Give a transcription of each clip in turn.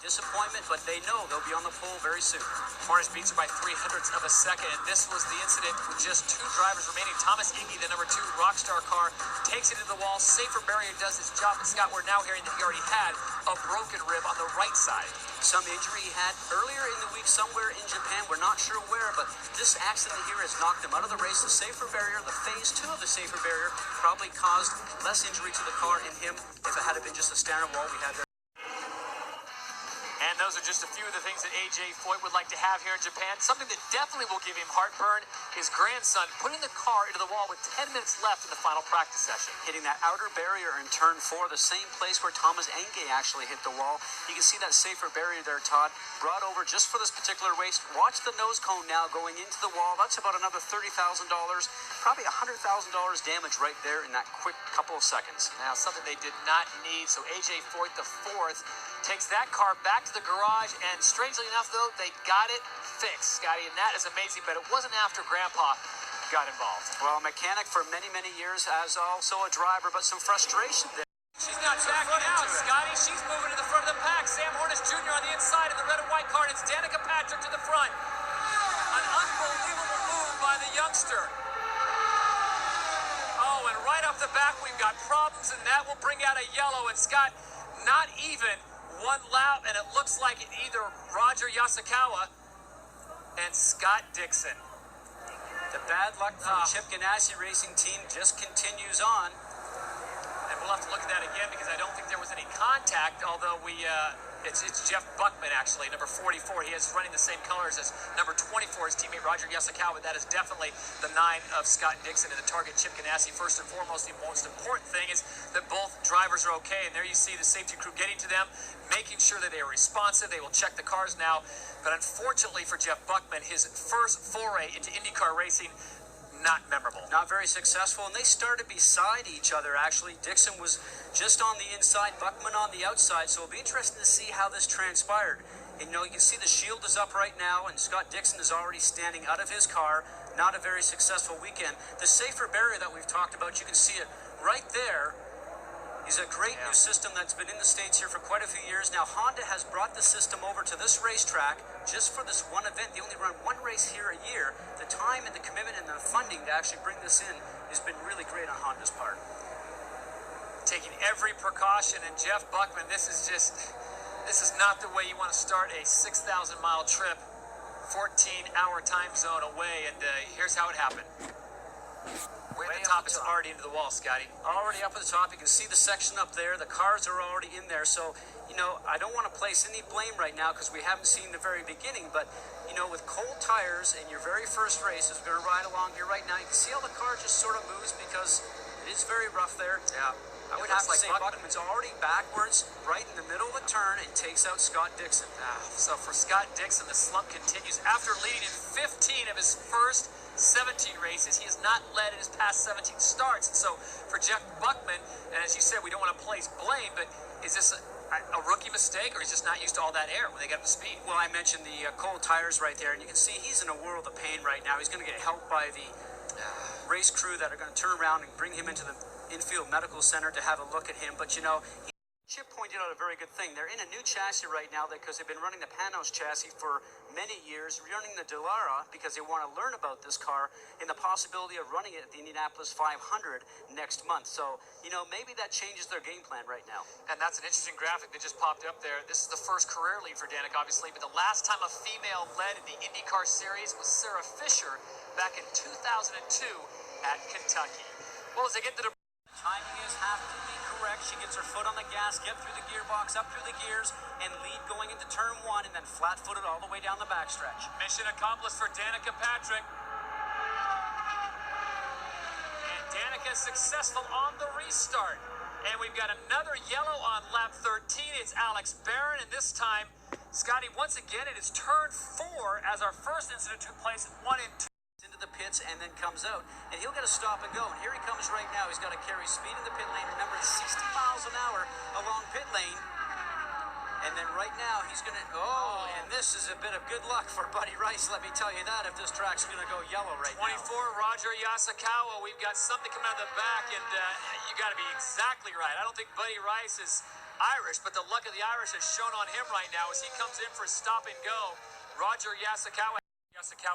disappointment, but they know they'll be on the pole very soon. Hornish beats her by 0.03 of a second, and this was the incident with just 2 drivers remaining. Thomas Indy, the number 2 Rockstar car, takes it into the wall. Safer barrier does its job, and Scott, we're now hearing that he already had a broken rib on the right side. Some injury he had earlier in the week somewhere in Japan. We're not sure where, but this accident here has knocked him out of the race. The safer barrier, the phase 2 of the safer barrier, probably caused less injury to the car and him if it had been just a standard wall we had there. And those are just a few of the things that A.J. Foyt would like to have here in Japan. Something that definitely will give him heartburn, his grandson putting the car into the wall with 10 minutes left in the final practice session. Hitting that outer barrier in turn 4, the same place where Thomas Enge actually hit the wall. You can see that safer barrier there, Todd, brought over just for this particular race. Watch the nose cone now going into the wall. That's about another $30,000, probably $100,000 damage right there in that quick couple of seconds. Now, something they did not need, so A.J. Foyt, the 4th, takes that car back to the garage, and strangely enough, though, they got it fixed, Scotty, and that is amazing, but it wasn't after Grandpa got involved. Well, a mechanic for many, many years, as also a driver, but some frustration there. She's not backing out, Scotty. She's moving to the front of the pack. Sam Hornish Jr. on the inside in the red and white car, and it's Danica Patrick to the front. An unbelievable move by the youngster. Oh, and right off the back, we've got problems, and that will bring out a yellow, and Scott, not even one lap, and it looks like either Roger Yasukawa and Scott Dixon. The bad luck for the Chip Ganassi Racing team just continues on. And we'll have to look at that again because I don't think there was any contact, although it's Jeff Buckman, actually, number 44. He is running the same colors as number 24, his teammate Roger Yasukawa. That is definitely the 9 of Scott Dixon and the target Chip Ganassi. First and foremost, the most important thing is that both drivers are okay, and there you see the safety crew getting to them, making sure that they are responsive. They will check the cars now, but unfortunately for Jeff Buckman, his first foray into IndyCar racing, not memorable. Not very successful, and they started beside each other, actually. Dixon was just on the inside, Buckman on the outside, so it'll be interesting to see how this transpired. And, you can see the shield is up right now, and Scott Dixon is already standing out of his car. Not a very successful weekend. The safer barrier that we've talked about, you can see it right there, is a great new system that's been in the States here for quite a few years. Now, Honda has brought the system over to this racetrack just for this one event. They only run one race here a year. The time and the commitment and the funding to actually bring this in has been really great on Honda's part. Taking every precaution, and Jeff Buckman, this is not the way you want to start a 6,000-mile trip, 14-hour time zone away, and here's how it happened. Way at the top, it's already into the wall, Scotty. Already up at the top. You can see the section up there. The cars are already in there. So, I don't want to place any blame right now because we haven't seen the very beginning. But, with cold tires and your very first race, as we're going to ride along here right now, you can see how the car just sort of moves because it is very rough there. Yeah. I would have to say Buckman's already backwards right in the middle of the turn and takes out Scott Dixon. So for Scott Dixon, the slump continues. After leading in 15 of his first 17 races, he has not led in his past 17 starts. And so for Jeff Buckman, and as you said, we don't want to place blame, but is this a rookie mistake, or he's just not used to all that air when they get up to speed? Well, I mentioned the cold tires right there, and you can see he's in a world of pain right now. He's going to get helped by the race crew that are going to turn around and bring him into the infield medical center to have a look at him. But, Chip pointed out a very good thing. They're in a new chassis right now because they've been running the Panos chassis for many years, running the Dallara because they want to learn about this car and the possibility of running it at the Indianapolis 500 next month. So, maybe that changes their game plan right now. And that's an interesting graphic that just popped up there. This is the first career lead for Danica, obviously, but the last time a female led in the IndyCar series was Sarah Fisher back in 2002 at Kentucky. Well, as they get to the timing have to be correct. She gets her foot on the gas, get through the gearbox, up through the gears, and lead going into turn 1, and then flat-footed all the way down the backstretch. Mission accomplished for Danica Patrick. And Danica successful on the restart. And we've got another yellow on lap 13. It's Alex Barron, and this time, Scotty, once again, it is turn 4 as our first incident took place at 1 and 2. Into the pits and then comes out, and he'll get a stop and go, and here he comes right now. He's got to carry speed in the pit lane. Remember, it's 60 miles an hour along pit lane, and then right now he's going to and this is a bit of good luck for Buddy Rice, let me tell you that, if this track's going to go yellow right 24, now. Roger Yasukawa. We've got something coming out of the back, and you got to be exactly right. I don't think Buddy Rice is Irish, but the luck of the Irish is shown on him right now as he comes in for stop and go. Roger Yasukawa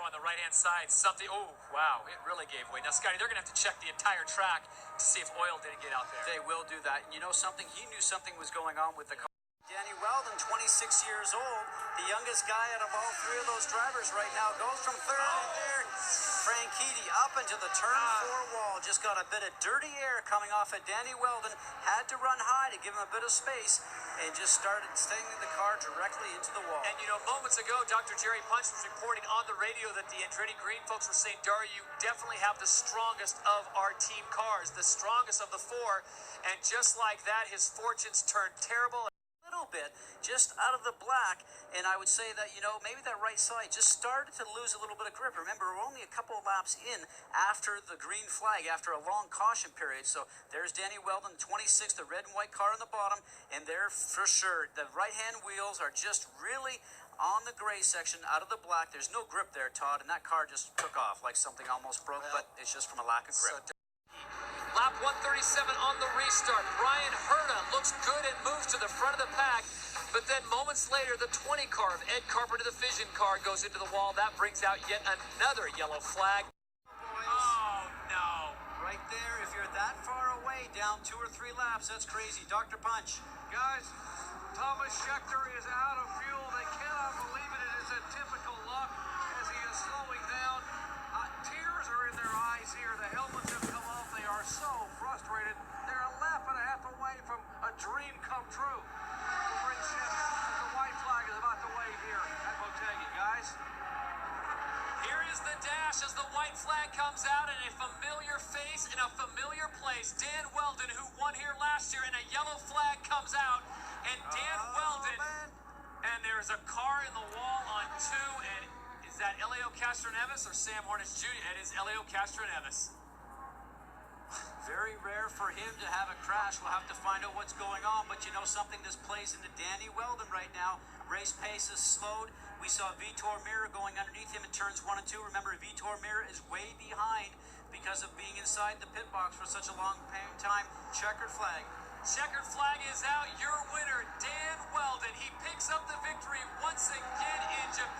on the right-hand side. Something, oh, wow, it really gave way. Now, Scotty, they're going to have to check the entire track to see if oil didn't get out there. They will do that. And you know something? He knew something was going on with the car. Danny Weldon, 26 years old, the youngest guy out of all three of those drivers right now, goes from third to third. Franchitti up into the turn 4 wall. Just got a bit of dirty air coming off of Danny Weldon. Had to run high to give him a bit of space and just started staying the car directly into the wall. And, you know, moments ago, Dr. Jerry Punch was reporting on the radio that the Andretti Green folks were saying, Dari, you definitely have the strongest of our team cars, the strongest of the 4. And just like that, his fortunes turned terrible. Bit just out of the black, and I would say that, you know, maybe that right side just started to lose a little bit of grip. Remember, we're only a couple of laps in after the green flag, after a long caution period. So there's Danny Weldon, 26, the red and white car on the bottom, and there for sure the right hand wheels are just really on the gray section out of the black. There's no grip there, Todd, and that car just took off like something almost broke, but it's just from a lack of grip. Lap 137 on the restart. Brian Herta looks good and moves to the front of the pack, but then moments later, the 20 car of Ed Carpenter, the Vision car, goes into the wall. That brings out yet another yellow flag. Oh, no. Right there, if you're that far away, down 2 or 3 laps, that's crazy. Dr. Punch. Guys, Thomas Scheckter is out of fuel. They cannot believe it. It is a typical luck as he is slowing down. Tears are in their eyes here. The helmets have come off. They are so frustrated. They're a lap and a half away from a dream come true. Bring Scheckter as the white flag is about to wave here at Motegi, guys. Here is the dash as the white flag comes out, and a familiar face in a familiar place. Dan Weldon, who won here last year, and a yellow flag comes out, and Dan Weldon, and there's a car in the wall on 2, and is that Elio Castroneves or Sam Hornish Jr.? It is Elio Castroneves. Very rare for him to have a crash. We'll have to find out what's going on, but you know something, this plays into Danny Weldon right now. Race pace is slowed. We saw Vitor Meira going underneath him in turns 1 and 2. Remember, Vitor Meira is way behind because of being inside the pit box for such a long time. Checkered flag. Checkered flag is out. Your winner, Dan Weldon. He picks up the victory once again in Japan.